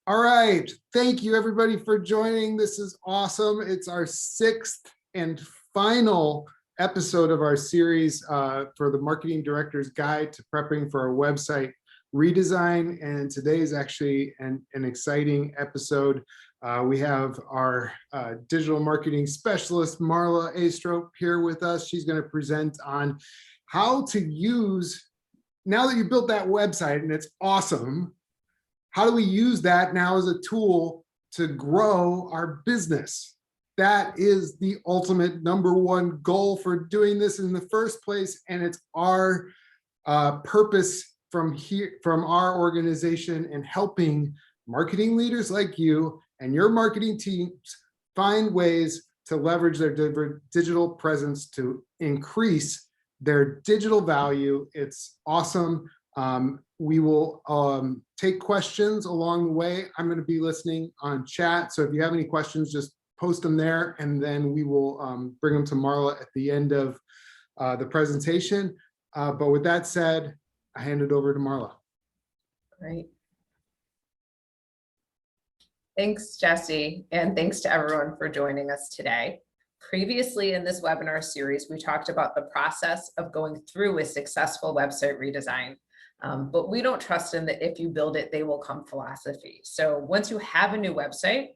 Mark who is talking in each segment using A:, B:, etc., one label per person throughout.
A: All right. Thank you, everybody, for joining. This is awesome. It's our sixth and final episode of our series for the Marketing Director's Guide to Prepping for a Website Redesign. And today is actually an exciting episode. We have our digital marketing specialist, Marla Astrup, here with us. She's going to present on how to use, now that you built that website and it's awesome, how do we use that now as a tool to grow our business? That is the ultimate number one goal for doing this in the first place. And it's our purpose from our organization in helping marketing leaders like you and your marketing teams find ways to leverage their digital presence to increase their digital value. It's awesome. We will take questions along the way. I'm going to be listening on chat. So if you have any questions, just post them there, and then we will bring them to Marla at the end of the presentation. But with that said, I hand it over to Marla.
B: Great. Thanks, Jesse, and thanks to everyone for joining us today. Previously in this webinar series, we talked about the process of going through a successful website redesign. But we don't trust in that if you build it, they will come philosophy. So once you have a new website,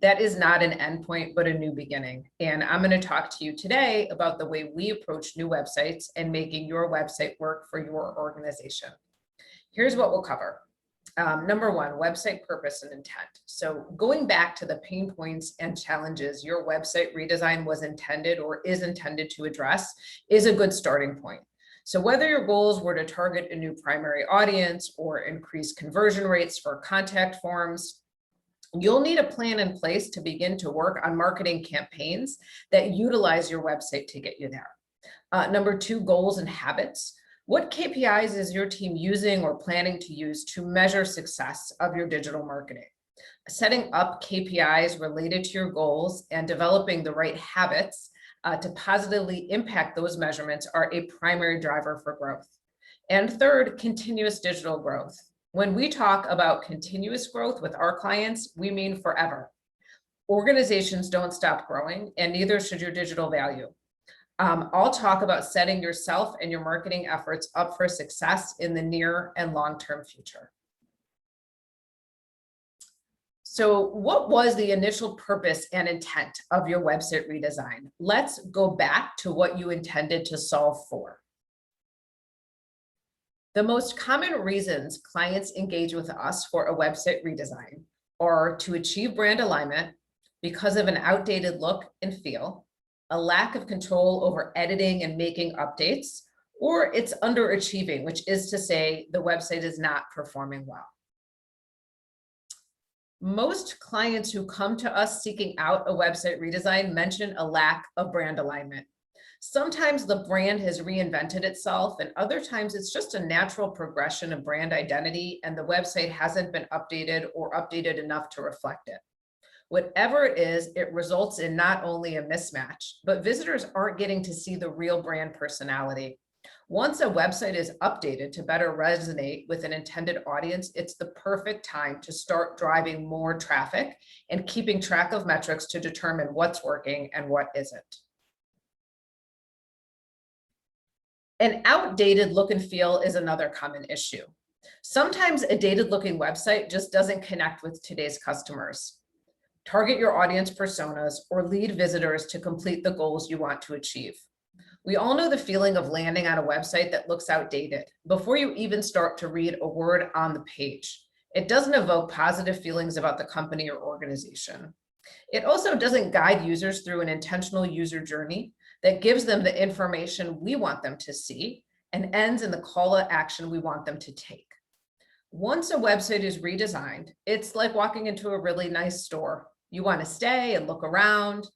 B: that is not an endpoint, but a new beginning. And I'm going to talk to you today about the way we approach new websites and making your website work for your organization. Here's what we'll cover. Number one, website purpose and intent. So going back to the pain points and challenges your website redesign was intended or is intended to address is a good starting point. So whether your goals were to target a new primary audience or increase conversion rates for contact forms, you'll need a plan in place to begin to work on marketing campaigns that utilize your website to get you there. Number two, goals and habits. What KPIs is your team using or planning to use to measure success of your digital marketing? Setting up KPIs related to your goals and developing the right habits to positively impact those measurements are a primary driver for growth. And third, continuous digital growth. When we talk about continuous growth with our clients, we mean forever. Organizations don't stop growing, and neither should your digital value. I'll talk about setting yourself and your marketing efforts up for success in the near and long-term future. So what was the initial purpose and intent of your website redesign? Let's go back to what you intended to solve for. The most common reasons clients engage with us for a website redesign are to achieve brand alignment because of an outdated look and feel, a lack of control over editing and making updates, or it's underachieving, which is to say the website is not performing well. Most clients who come to us seeking out a website redesign mention a lack of brand alignment. Sometimes the brand has reinvented itself, and other times it's just a natural progression of brand identity and the website hasn't been updated or updated enough to reflect it. Whatever it is, it results in not only a mismatch, but visitors aren't getting to see the real brand personality. Once a website is updated to better resonate with an intended audience, it's the perfect time to start driving more traffic and keeping track of metrics to determine what's working and what isn't. An outdated look and feel is another common issue. Sometimes a dated looking website just doesn't connect with today's customers. Target your audience personas or lead visitors to complete the goals you want to achieve. We all know the feeling of landing on a website that looks outdated before you even start to read a word on the page. It doesn't evoke positive feelings about the company or organization. It also doesn't guide users through an intentional user journey that gives them the information we want them to see and ends in the call to action we want them to take. Once a website is redesigned, it's like walking into a really nice store. You want to stay and look around.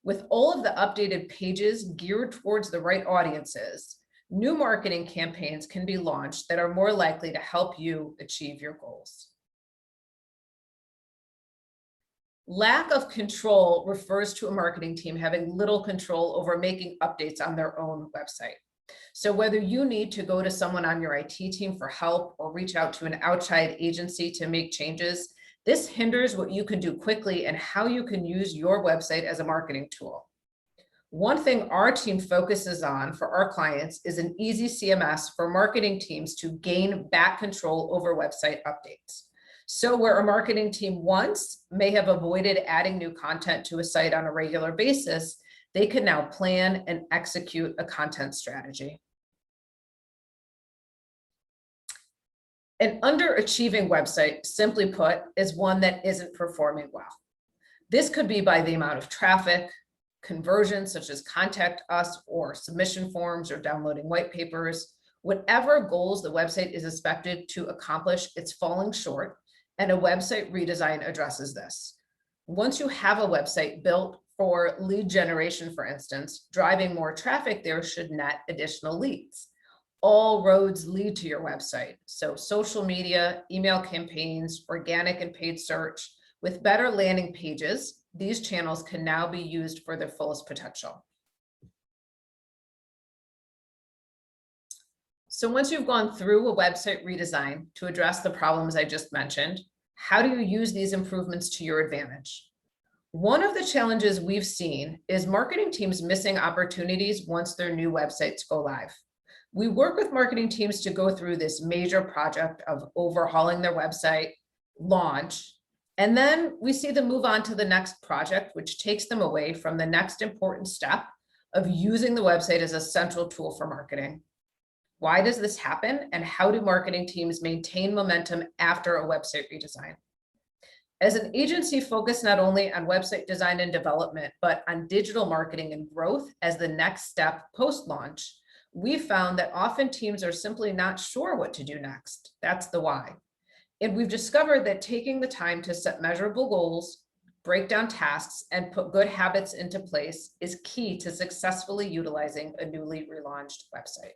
B: With all of the updated pages geared towards the right audiences, new marketing campaigns can be launched that are more likely to help you achieve your goals. Lack of control refers to a marketing team having little control over making updates on their own website. So whether you need to go to someone on your IT team for help or reach out to an outside agency to make changes, This hinders what you can do quickly and how you can use your website as a marketing tool. One thing our team focuses on for our clients is an easy CMS for marketing teams to gain back control over website updates. So where a marketing team once may have avoided adding new content to a site on a regular basis, they can now plan and execute a content strategy. An underachieving website, simply put, is one that isn't performing well. This could be by the amount of traffic, conversions such as contact us or submission forms or downloading white papers. Whatever goals the website is expected to accomplish, it's falling short, and a website redesign addresses this. Once you have a website built for lead generation, for instance, driving more traffic there should net additional leads. All roads lead to your website. So social media, email campaigns, organic and paid search. With better landing pages, these channels can now be used for their fullest potential. So once you've gone through a website redesign to address the problems I just mentioned, how do you use these improvements to your advantage? One of the challenges we've seen is marketing teams missing opportunities once their new websites go live. We work with marketing teams to go through this major project of overhauling their website, launch, and then we see them move on to the next project, which takes them away from the next important step of using the website as a central tool for marketing. Why does this happen, and how do marketing teams maintain momentum after a website redesign? As an agency focused not only on website design and development, but on digital marketing and growth as the next step post-launch, we found that often teams are simply not sure what to do next. That's the why. And we've discovered that taking the time to set measurable goals, break down tasks, and put good habits into place is key to successfully utilizing a newly relaunched website.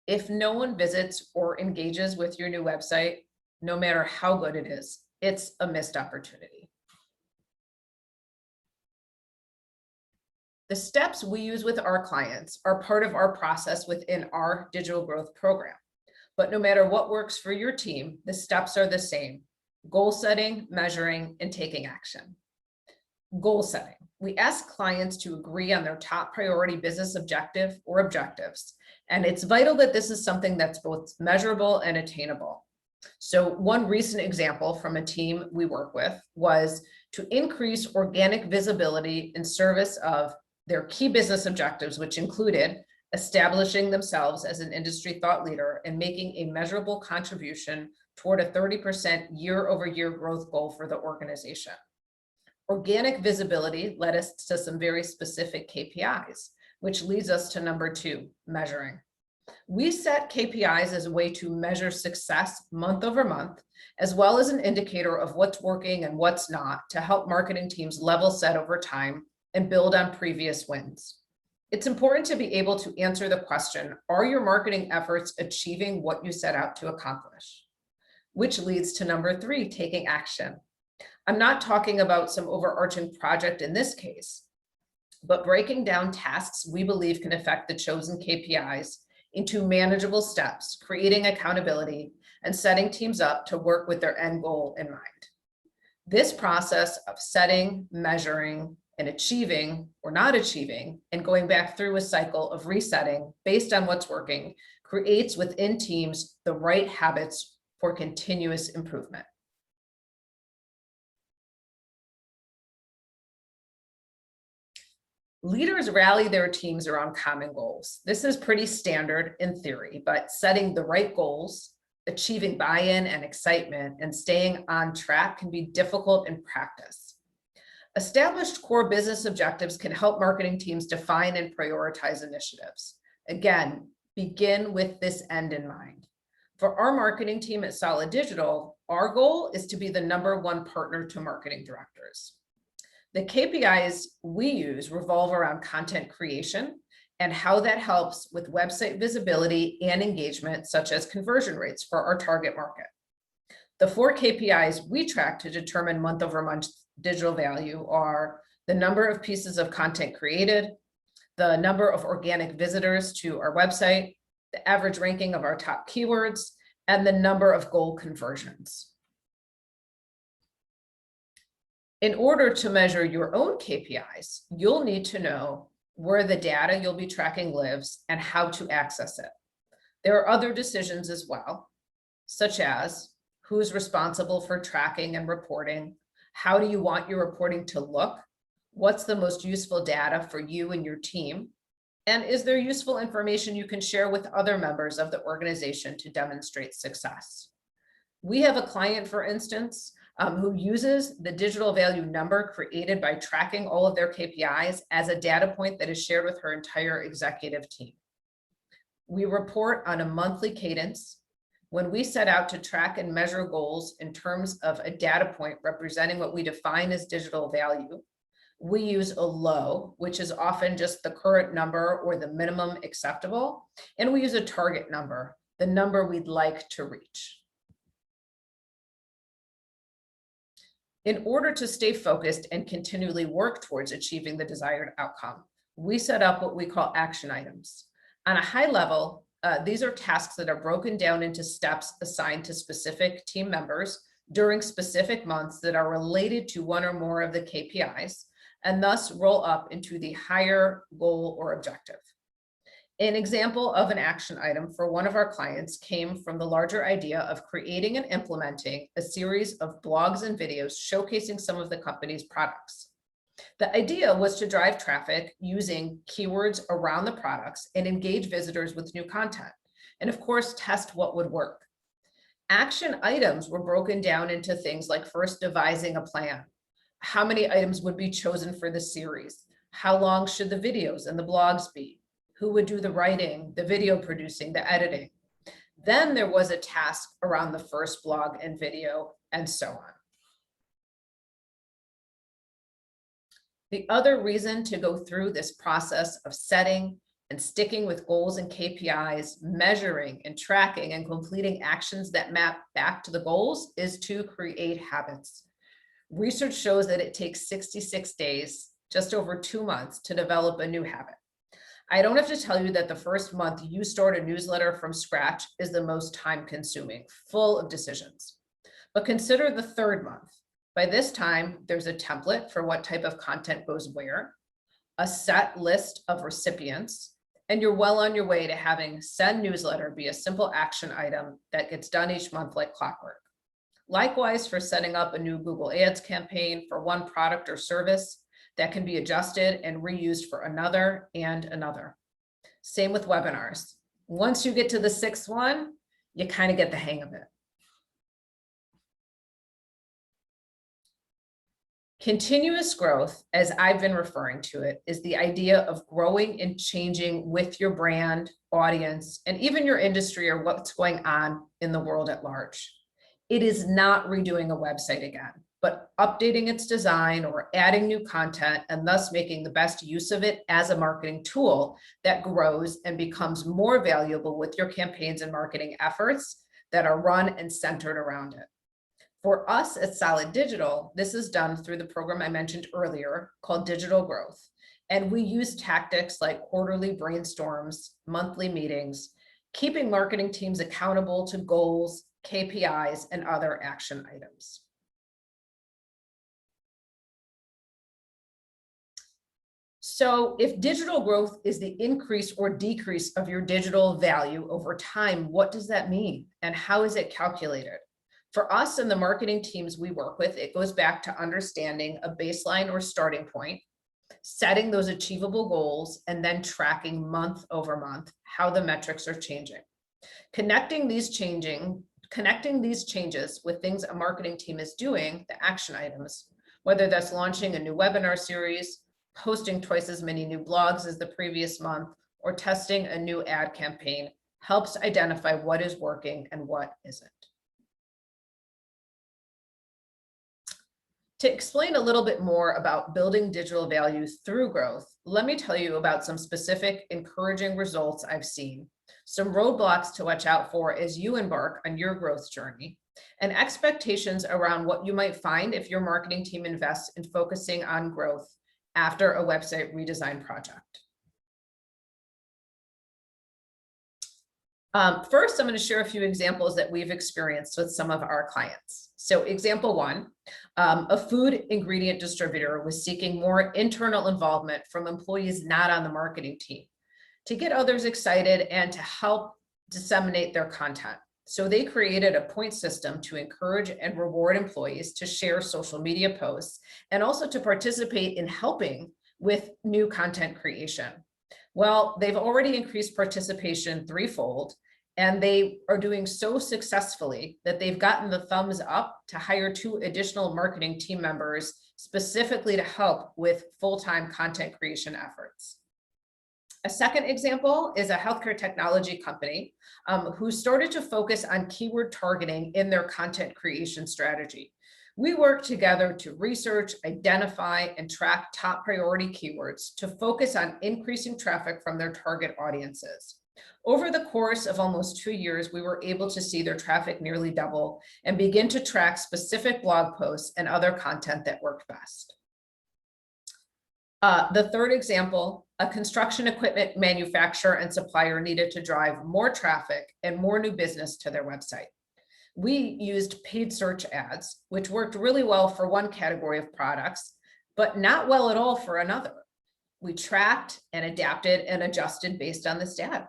B: If no one visits or engages with your new website, no matter how good it is, it's a missed opportunity. The steps we use with our clients are part of our process within our digital growth program. But no matter what works for your team, the steps are the same: goal setting, measuring, and taking action. Goal setting. We ask clients to agree on their top priority business objective or objectives. And it's vital that this is something that's both measurable and attainable. So one recent example from a team we work with was to increase organic visibility in service of their key business objectives, which included establishing themselves as an industry thought leader and making a measurable contribution toward a 30% year-over-year growth goal for the organization. Organic visibility led us to some very specific KPIs, which leads us to number 2, measuring. We set KPIs as a way to measure success month over month, as well as an indicator of what's working and what's not, to help marketing teams level set over time and build on previous wins. It's important to be able to answer the question, are your marketing efforts achieving what you set out to accomplish? Which leads to number 3, taking action. I'm not talking about some overarching project in this case, but breaking down tasks we believe can affect the chosen KPIs into manageable steps, creating accountability, and setting teams up to work with their end goal in mind. This process of setting, measuring, and achieving or not achieving, and going back through a cycle of resetting based on what's working, creates within teams the right habits for continuous improvement. Leaders rally their teams around common goals. This is pretty standard in theory, but setting the right goals, achieving buy-in and excitement, and staying on track can be difficult in practice. Established core business objectives can help marketing teams define and prioritize initiatives. Again, begin with this end in mind. For our marketing team at Solid Digital, our goal is to be the #1 partner to marketing directors. The KPIs we use revolve around content creation and how that helps with website visibility and engagement, such as conversion rates for our target market. The 4 KPIs we track to determine month-over-month digital value are the number of pieces of content created, the number of organic visitors to our website, the average ranking of our top keywords, and the number of goal conversions. In order to measure your own KPIs, you'll need to know where the data you'll be tracking lives and how to access it. There are other decisions as well, such as who's responsible for tracking and reporting, how do you want your reporting to look, what's the most useful data for you and your team, and is there useful information you can share with other members of the organization to demonstrate success. We have a client, for instance, who uses the digital value number created by tracking all of their KPIs as a data point that is shared with her entire executive team. We report on a monthly cadence. When we set out to track and measure goals in terms of a data point representing what we define as digital value, we use a low, which is often just the current number or the minimum acceptable, and we use a target number, the number we'd like to reach. In order to stay focused and continually work towards achieving the desired outcome, we set up what we call action items. On a high level, these are tasks that are broken down into steps assigned to specific team members during specific months that are related to one or more of the KPIs, and thus roll up into the higher goal or objective. An example of an action item for one of our clients came from the larger idea of creating and implementing a series of blogs and videos showcasing some of the company's products. The idea was to drive traffic using keywords around the products and engage visitors with new content, and of course, test what would work. Action items were broken down into things like first devising a plan. How many items would be chosen for the series? How long should the videos and the blogs be? Who would do the writing, the video producing, the editing? Then there was a task around the first blog and video, and so on. The other reason to go through this process of setting and sticking with goals and KPIs, measuring and tracking and completing actions that map back to the goals is to create habits. Research shows that it takes 66 days, just over 2 months, to develop a new habit. I don't have to tell you that the first month you start a newsletter from scratch is the most time-consuming, full of decisions. But consider the third month. By this time, there's a template for what type of content goes where, a set list of recipients, and you're well on your way to having send newsletter be a simple action item that gets done each month like clockwork. Likewise, for setting up a new Google Ads campaign for one product or service that can be adjusted and reused for another and another. Same with webinars. Once you get to the 6th one, you kind of get the hang of it. Continuous growth, as I've been referring to it, is the idea of growing and changing with your brand, audience, and even your industry or what's going on in the world at large. It is not redoing a website again, but updating its design or adding new content and thus making the best use of it as a marketing tool that grows and becomes more valuable with your campaigns and marketing efforts that are run and centered around it. For us at Solid Digital, this is done through the program I mentioned earlier called Digital Growth. And we use tactics like quarterly brainstorms, monthly meetings, keeping marketing teams accountable to goals, KPIs, and other action items. So if digital growth is the increase or decrease of your digital value over time, what does that mean? And how is it calculated? For us and the marketing teams we work with, it goes back to understanding a baseline or starting point, setting those achievable goals, and then tracking month over month how the metrics are changing. Connecting these changes with things a marketing team is doing, the action items, whether that's launching a new webinar series, posting twice as many new blogs as the previous month, or testing a new ad campaign, helps identify what is working and what isn't. To explain a little bit more about building digital value through growth, let me tell you about some specific encouraging results I've seen, some roadblocks to watch out for as you embark on your growth journey, and expectations around what you might find if your marketing team invests in focusing on growth after a website redesign project. First, I'm going to share a few examples that we've experienced with some of our clients. So example one, a food ingredient distributor was seeking more internal involvement from employees not on the marketing team to get others excited and to help disseminate their content. So they created a point system to encourage and reward employees to share social media posts and also to participate in helping with new content creation. Well, they've already increased participation threefold, and they are doing so successfully that they've gotten the thumbs up to hire 2 additional marketing team members specifically to help with full-time content creation efforts. A second example is a healthcare technology company who started to focus on keyword targeting in their content creation strategy. We work together to research, identify, and track top priority keywords to focus on increasing traffic from their target audiences. Over the course of almost 2 years, we were able to see their traffic nearly double and begin to track specific blog posts and other content that worked best. The third example, a construction equipment manufacturer and supplier needed to drive more traffic and more new business to their website. We used paid search ads, which worked really well for one category of products, but not well at all for another. We tracked and adapted and adjusted based on this data.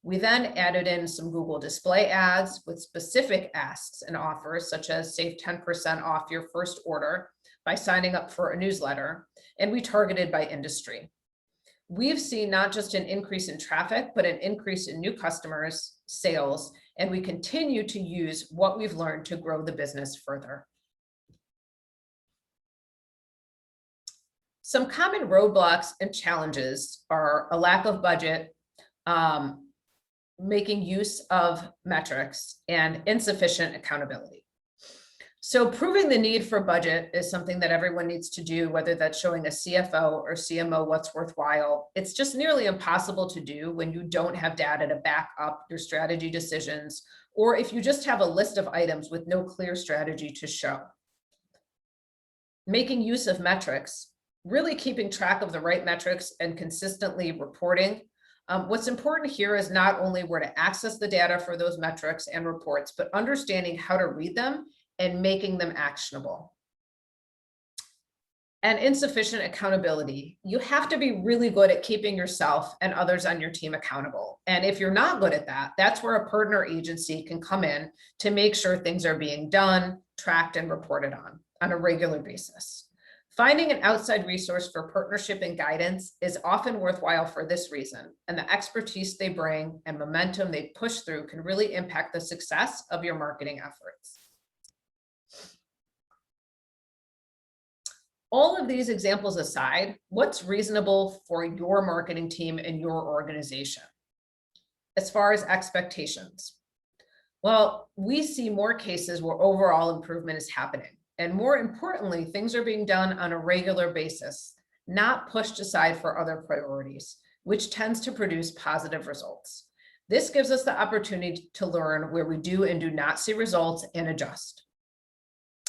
B: We then added in some Google display ads with specific asks and offers, such as save 10% off your first order by signing up for a newsletter, and we targeted by industry. We've seen not just an increase in traffic, but an increase in new customers, sales, and we continue to use what we've learned to grow the business further. Some common roadblocks and challenges are a lack of budget, making use of metrics, and insufficient accountability. So proving the need for budget is something that everyone needs to do, whether that's showing a CFO or CMO what's worthwhile. It's just nearly impossible to do when you don't have data to back up your strategy decisions, or if you just have a list of items with no clear strategy to show. Making use of metrics, really keeping track of the right metrics and consistently reporting. What's important here is not only where to access the data for those metrics and reports, but understanding how to read them and making them actionable. And insufficient accountability. You have to be really good at keeping yourself and others on your team accountable. And if you're not good at that, that's where a partner agency can come in to make sure things are being done, tracked, and reported on a regular basis. Finding an outside resource for partnership and guidance is often worthwhile for this reason, and the expertise they bring and momentum they push through can really impact the success of your marketing efforts. All of these examples aside, what's reasonable for your marketing team and your organization? As far as expectations, well, we see more cases where overall improvement is happening. And more importantly, things are being done on a regular basis, not pushed aside for other priorities, which tends to produce positive results. This gives us the opportunity to learn where we do and do not see results and adjust.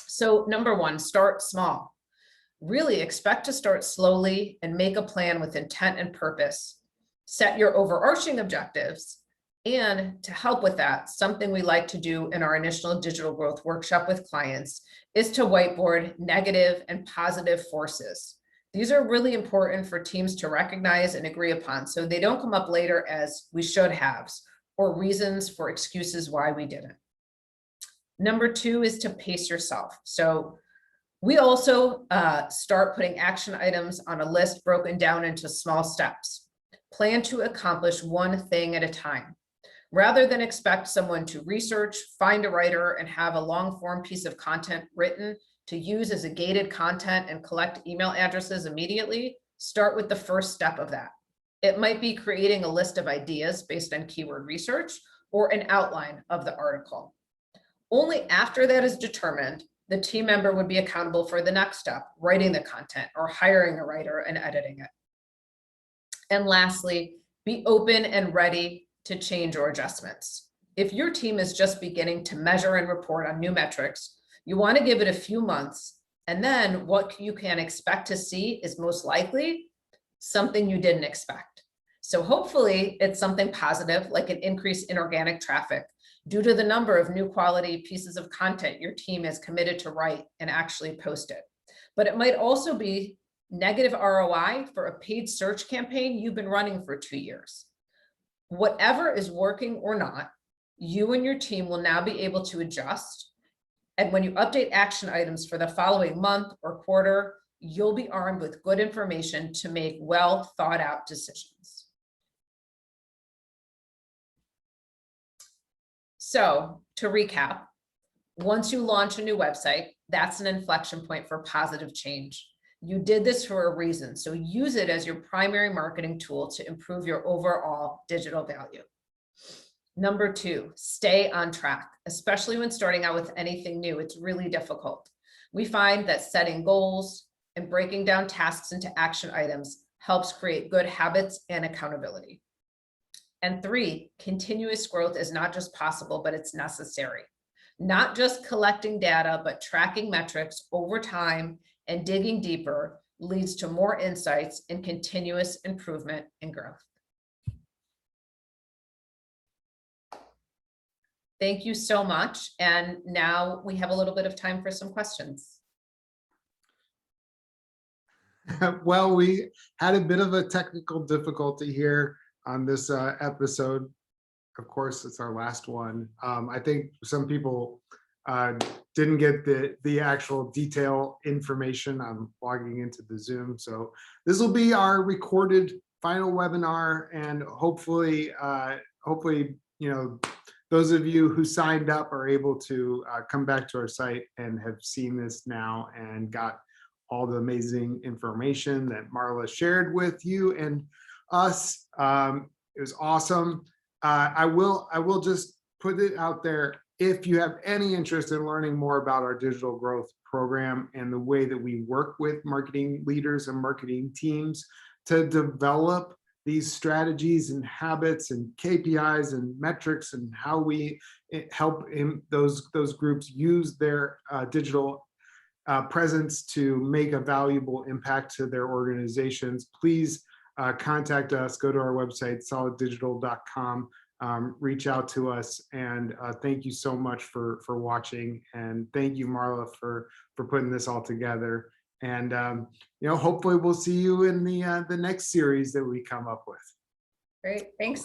B: So number one, start small. Really expect to start slowly and make a plan with intent and purpose. Set your overarching objectives. And to help with that, something we like to do in our initial digital growth workshop with clients is to whiteboard negative and positive forces. These are really important for teams to recognize and agree upon so they don't come up later as we should haves or reasons for excuses why we didn't. Number two is to pace yourself. So we also start putting action items on a list broken down into small steps. Plan to accomplish one thing at a time. Rather than expect someone to research, find a writer, and have a long form piece of content written to use as a gated content and collect email addresses immediately, start with the first step of that. It might be creating a list of ideas based on keyword research or an outline of the article. Only after that is determined, the team member would be accountable for the next step, writing the content or hiring a writer and editing it. And lastly, be open and ready to change or adjustments. If your team is just beginning to measure and report on new metrics, you want to give it a few months, and then what you can expect to see is most likely something you didn't expect. So hopefully it's something positive, like an increase in organic traffic due to the number of new quality pieces of content your team is committed to write and actually post it. But it might also be negative ROI for a paid search campaign you've been running for 2 years. Whatever is working or not, you and your team will now be able to adjust. And when you update action items for the following month or quarter, you'll be armed with good information to make well thought out decisions. So to recap, once you launch a new website, that's an inflection point for positive change. You did this for a reason, so use it as your primary marketing tool to improve your overall digital value. Number 2, stay on track, especially when starting out with anything new. It's really difficult. We find that setting goals and breaking down tasks into action items helps create good habits and accountability. And 3, continuous growth is not just possible, but it's necessary. Not just collecting data, but tracking metrics over time and digging deeper leads to more insights and continuous improvement and growth. Thank you so much. And now we have a little bit of time for some questions.
A: Well, we had a bit of a technical difficulty here on this episode. Of course, it's our last one. I think some people didn't get the actual detail information. I'm logging into the Zoom. So this will be our recorded final webinar, and hopefully, you know, those of you who signed up are able to come back to our site and have seen this now and got all the amazing information that Marla shared with you and us. It was awesome. I will just put it out there. If you have any interest in learning more about our digital growth program and the way that we work with marketing leaders and marketing teams to develop these strategies and habits and KPIs and metrics and how we help those groups use their digital presence to make a valuable impact to their organizations, please contact us. Go to our website, soliddigital.com. Reach out to us, and thank you so much for watching, and thank you, Marla, for putting this all together. And you know, hopefully we'll see you in the next series that we come up with.
B: Great, thanks.